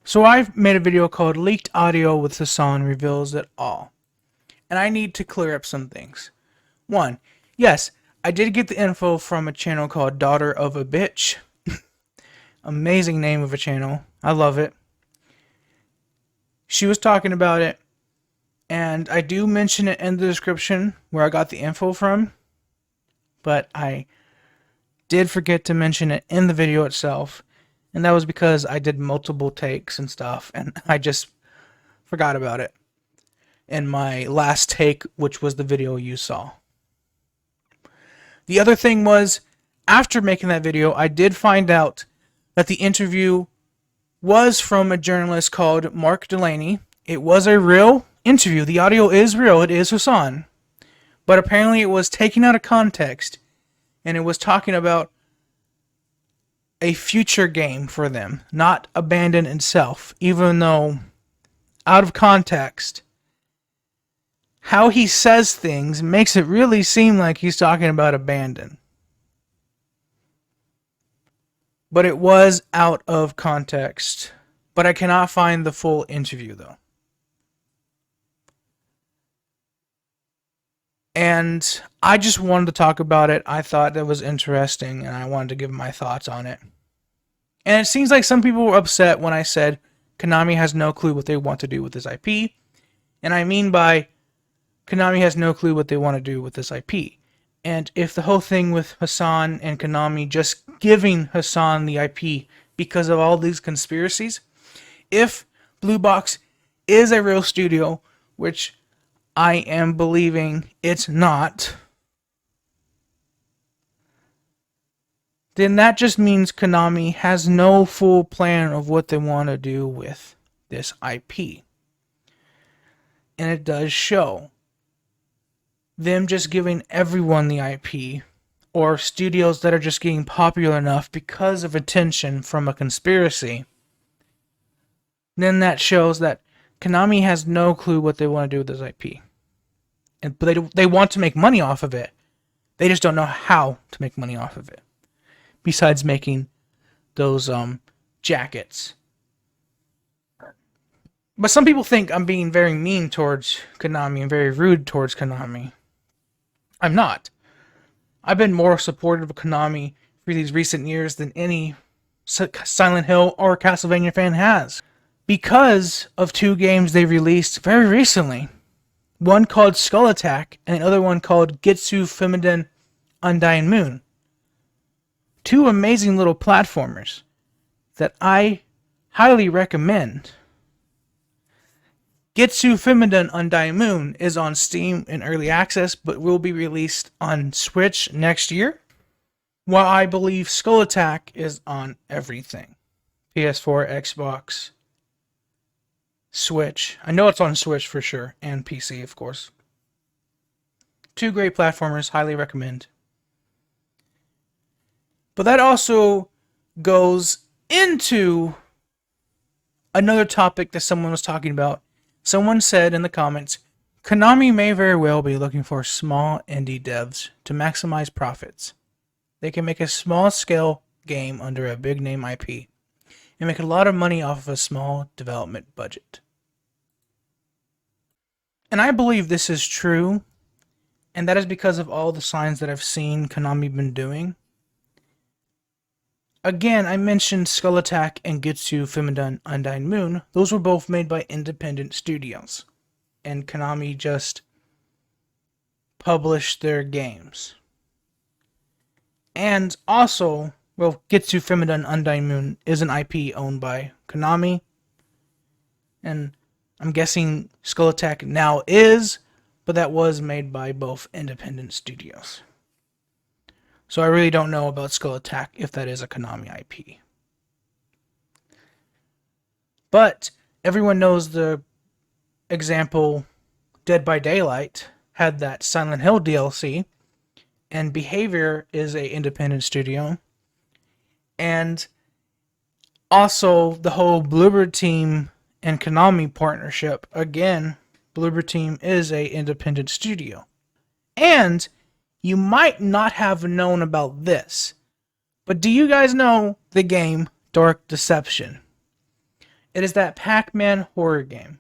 So I've made a video called Leaked Audio with Hassan Reveals It All. And I need to clear up some things. One, yes, I did get the info from a channel called Daughter of a Bitch. Amazing name of a channel. I love it. She was talking about it, and I do mention it in the description where I got the info from, but I did forget to mention it in the video itself, and that was because I did multiple takes and stuff, and I just forgot about it in my last take, which was the video you saw. The other thing was, after making that video, I did find out that the interview was from a journalist called Mark Delaney. It was a real interview. The audio is real. It is Hassan. But apparently it was taken out of context, and it was talking about a future game for them, not Abandon itself, even though out of context, how he says things makes it really seem like he's talking about Abandon. But it was out of context. But I cannot find the full interview, though. And I just wanted to talk about it. I thought that was interesting, and I wanted to give my thoughts on it. And it seems like some people were upset when I said Konami has no clue what they want to do with this IP. And I mean by Konami has no clue what they want to do with this IP. And if the whole thing with Hassan and Konami just giving Hassan the IP because of all these conspiracies, if Blue Box is a real studio, which I am believing it's not, then that just means Konami has no full plan of what they want to do with this IP. And it does show. Them just giving everyone the IP, or studios that are just getting popular enough because of attention from a conspiracy, then that shows that Konami has no clue what they want to do with this IP. But they want to make money off of it. They just don't know how to make money off of it. Besides making those jackets. But some people think I'm being very mean towards Konami and very rude towards Konami. I'm not. I've been more supportive of Konami for these recent years than any Silent Hill or Castlevania fan has. Because of two games they released very recently. One called Skull Attack and the other one called Gitsu Fimiden Undying Moon. Two amazing little platformers that I highly recommend. Gitsu Fimiden Undying Moon is on Steam in early access, but will be released on Switch next year. While I believe Skull Attack is on everything. PS4, Xbox, Switch. I know it's on Switch for sure, and PC, of course. Two great platformers, highly recommend. But that also goes into another topic that someone was talking about. Someone said in the comments, Konami may very well be looking for small indie devs to maximize profits. They can make a small-scale game under a big-name IP and make a lot of money off of a small development budget. And I believe this is true, and that is because of all the signs that I've seen Konami been doing. Again, I mentioned Skull Attack and Gitsu Fimiden Undying Moon. Those were both made by independent studios. And Konami just published their games. And also, well, Gitsu Fimiden Undying Moon is an IP owned by Konami. And I'm guessing Skull Attack now is, but that was made by both independent studios. So I really don't know about Skull Attack if that is a Konami IP. But everyone knows the example Dead by Daylight had that Silent Hill DLC, and Behavior is a independent studio. And also the whole Bloober Team and Konami partnership, again, Bloober Team is a independent studio. And you might not have known about this, but do you guys know the game Dark Deception? It is that Pac-Man horror game.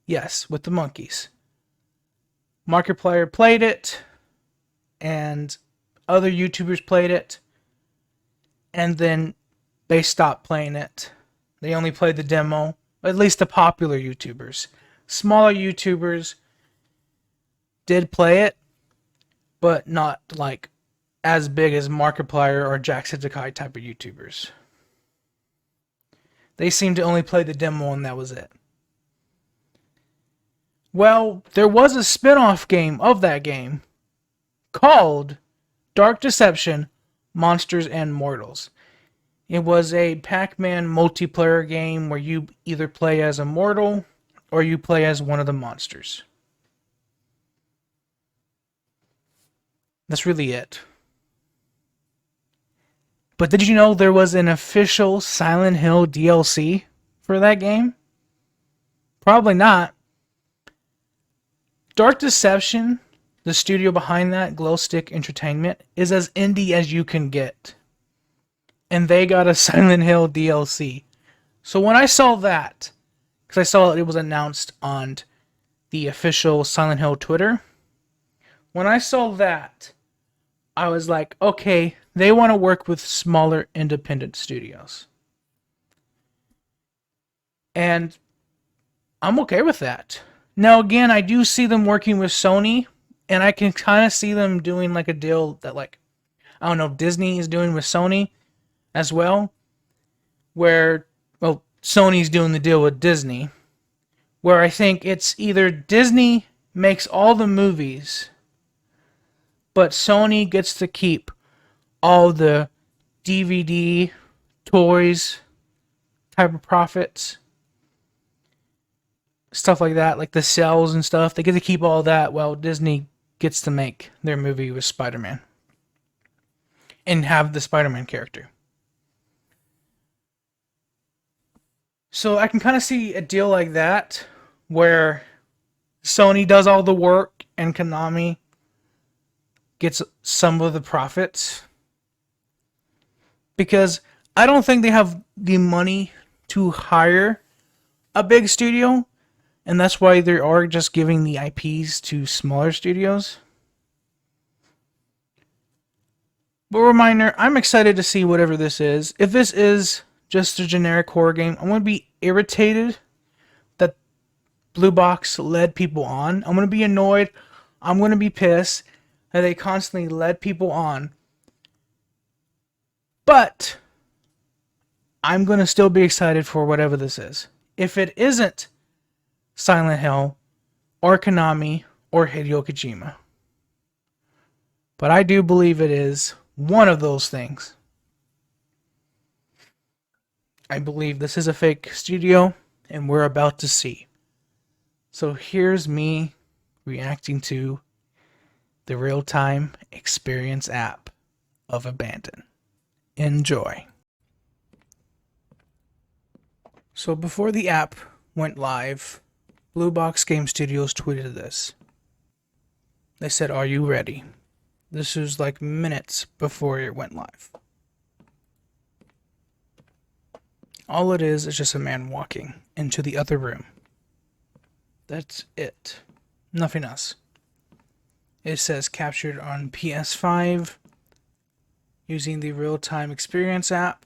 Yes, with the monkeys. Markiplier played it, and other YouTubers played it, and then they stopped playing it. They only played the demo, at least the popular YouTubers. Smaller YouTubers did play it, but not like as big as Markiplier or Jacksepticeye type of YouTubers. They seemed to only play the demo and that was it. Well, there was a spin-off game of that game called Dark Deception Monsters and Mortals. It was a Pac-Man multiplayer game where you either play as a mortal or you play as one of the monsters. That's really it. But did you know there was an official Silent Hill DLC for that game? Probably not. Dark Deception, the studio behind that, Glowstick Entertainment, is as indie as you can get. And they got a Silent Hill DLC. So when I saw that, because I saw it was announced on the official Silent Hill Twitter, when I saw that, I was like, okay, they want to work with smaller independent studios. And I'm okay with that. Now, again, I do see them working with Sony, and I can kind of see them doing like a deal that, like, I don't know, Disney is doing with Sony as well, where, well, Sony's doing the deal with Disney, where I think it's either Disney makes all the movies, but Sony gets to keep all the DVD, toys, type of profits, stuff like that, like the sales and stuff. They get to keep all that while Disney gets to make their movie with Spider-Man and have the Spider-Man character. So I can kind of see a deal like that where Sony does all the work and Konami gets some of the profits. Because I don't think they have the money to hire a big studio, and that's why they are just giving the IPs to smaller studios. But reminder, I'm excited to see whatever this is. If this is just a generic horror game, I'm going to be irritated that Blue Box led people on. I'm going to be annoyed. I'm going to be pissed that they constantly led people on. But I'm going to still be excited for whatever this is. If it isn't Silent Hill or Konami or Hideo Kojima. But I do believe it is one of those things. I believe this is a fake studio and we're about to see. So here's me reacting to the Realtime Experience app of Abandon. Enjoy. So before the app went live, Blue Box Game Studios tweeted this. They said, "Are you ready?" This was like minutes before it went live. All it is just a man walking into the other room. That's it. Nothing else. It says captured on PS5 using the Realtime Experience app.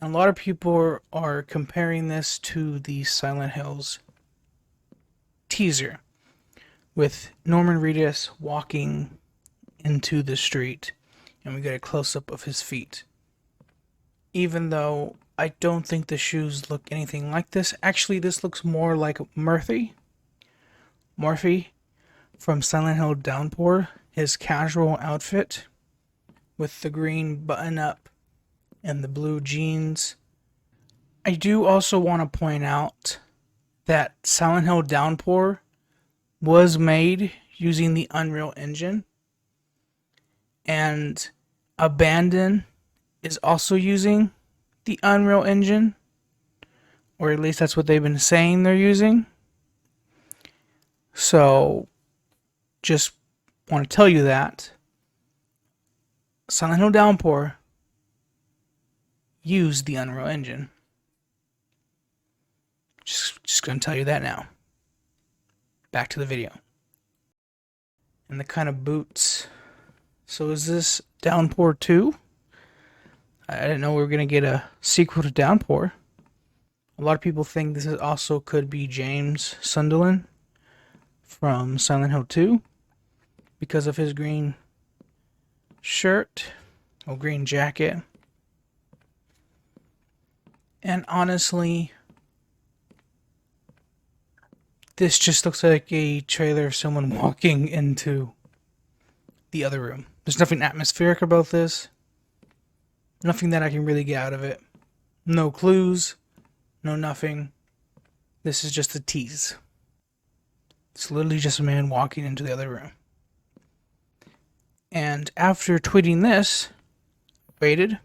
And a lot of people are comparing this to the Silent Hills teaser with Norman Reedus walking into the street and we get a close-up of his feet. Even though I don't think the shoes look anything like this. Actually, this looks more like Murphy from Silent Hill Downpour, his casual outfit with the green button-up and the blue jeans. I do also want to point out that Silent Hill Downpour was made using the Unreal Engine, and Abandon is also using the Unreal Engine, or at least that's what they've been saying they're using. So, just want to tell you that Silent Hill Downpour used the Unreal Engine. going to tell you that now. Back to the video. And the kind of boots. So is this Downpour 2? I didn't know we were going to get a sequel to Downpour. A lot of people think this also could be James Sunderland from Silent Hill 2 because of his green shirt or green jacket. And honestly, this just looks like a trailer of someone walking into the other room. There's nothing atmospheric about this. Nothing that I can really get out of it. No clues. No nothing. This is just a tease. It's literally just a man walking into the other room. And after tweeting this, I waited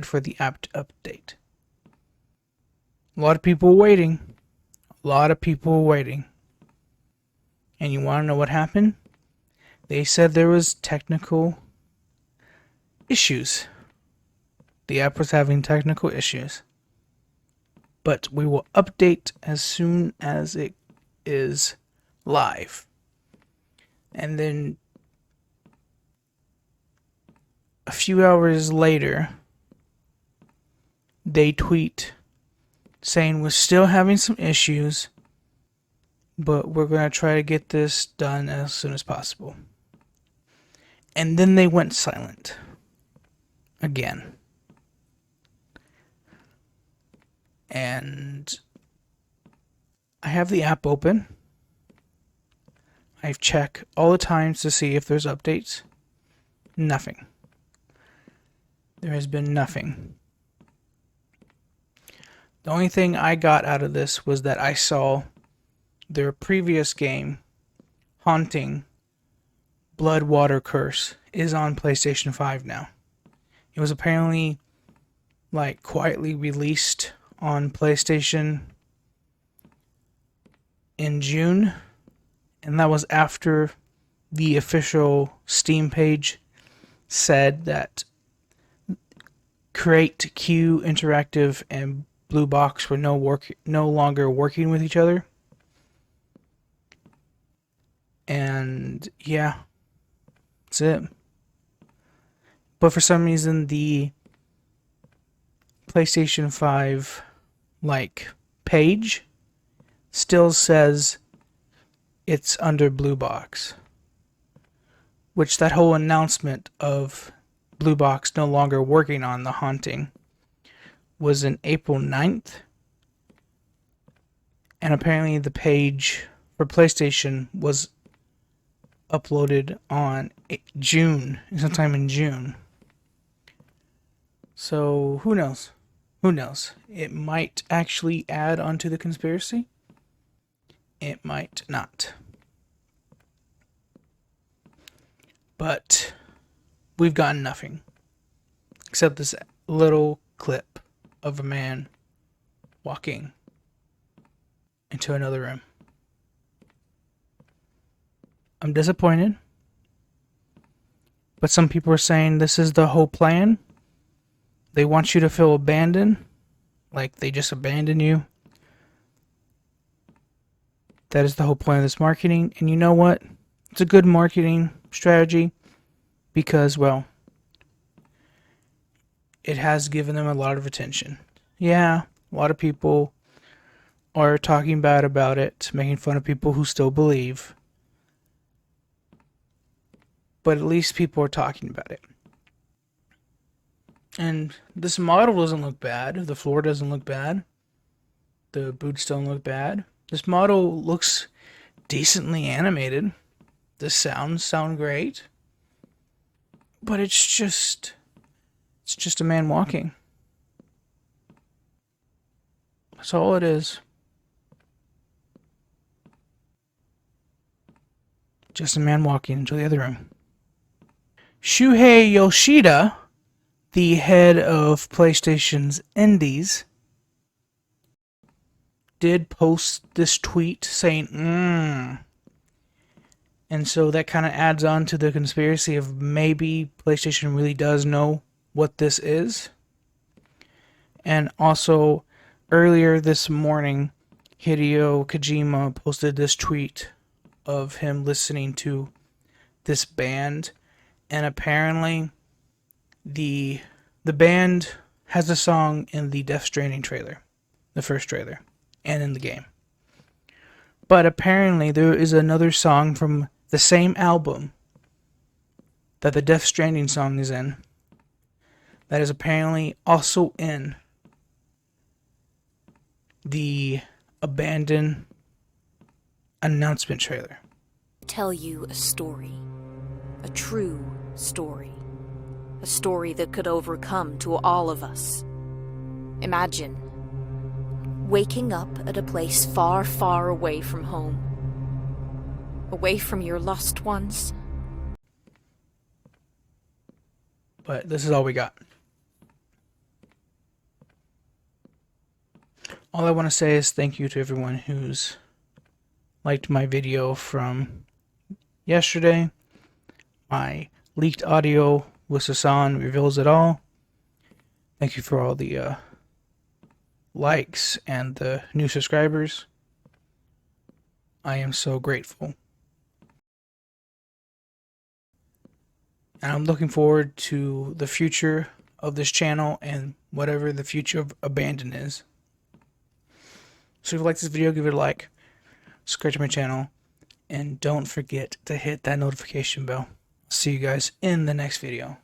for the app to update. A lot of people waiting. And you want to know what happened? They said there was technical issues. The app was having technical issues. But we will update as soon as it is live. And then a few hours later, they tweet saying we're still having some issues, but we're going to try to get this done as soon as possible. And then they went silent again. And I have the app open. I've checked all the times to see if there's updates. Nothing. There has been nothing. The only thing I got out of this was that I saw their previous game, Haunting Blood Water Curse, is on PlayStation 5 now. It was apparently quietly released on PlayStation in June, and that was after the official Steam page said that Create Q Interactive and Blue Box were no longer working with each other. And yeah, that's it. But for some reason the PlayStation 5 page still says it's under Blue Box, which that whole announcement of Blue Box no longer working on the Haunting was in April 9th, and apparently the page for PlayStation was uploaded on sometime in June. So who knows? It might actually add onto the conspiracy. It might not. But we've gotten nothing except this little clip of a man walking into another room. I'm disappointed, but some people are saying this is the whole plan. They want you to feel abandoned, like they just abandon you. That is the whole point of this marketing, and you know what? It's a good marketing strategy because, well, it has given them a lot of attention. Yeah, a lot of people are talking bad about it, making fun of people who still believe. But at least people are talking about it. And this model doesn't look bad. The floor doesn't look bad. The boots don't look bad. This model looks decently animated. The sounds sound great. But it's just a man walking. That's all it is. Just a man walking into the other room. Shuhei Yoshida, the head of PlayStation's Indies, did post this tweet saying, And so that kind of adds on to the conspiracy of maybe PlayStation really does know what this is. And also, earlier this morning, Hideo Kojima posted this tweet of him listening to this band, and apparently the band has a song in the Death Stranding trailer, the first trailer, and in the game. But apparently there is another song from the same album that the Death Stranding song is in that is apparently also in the Abandon announcement trailer. Tell you a story, a true story, a story that could overcome to all of us. Imagine waking up at a place far, far away from home, away from your lost ones. But this is all we got. All I want to say is thank you to everyone who's liked my video from yesterday. My leaked audio with Sasan reveals it all. Thank you for all the likes and the new subscribers. I am so grateful. And I'm looking forward to the future of this channel and whatever the future of Abandon is. So if you like this video, give it a like, subscribe to my channel, and don't forget to hit that notification bell. See you guys in the next video.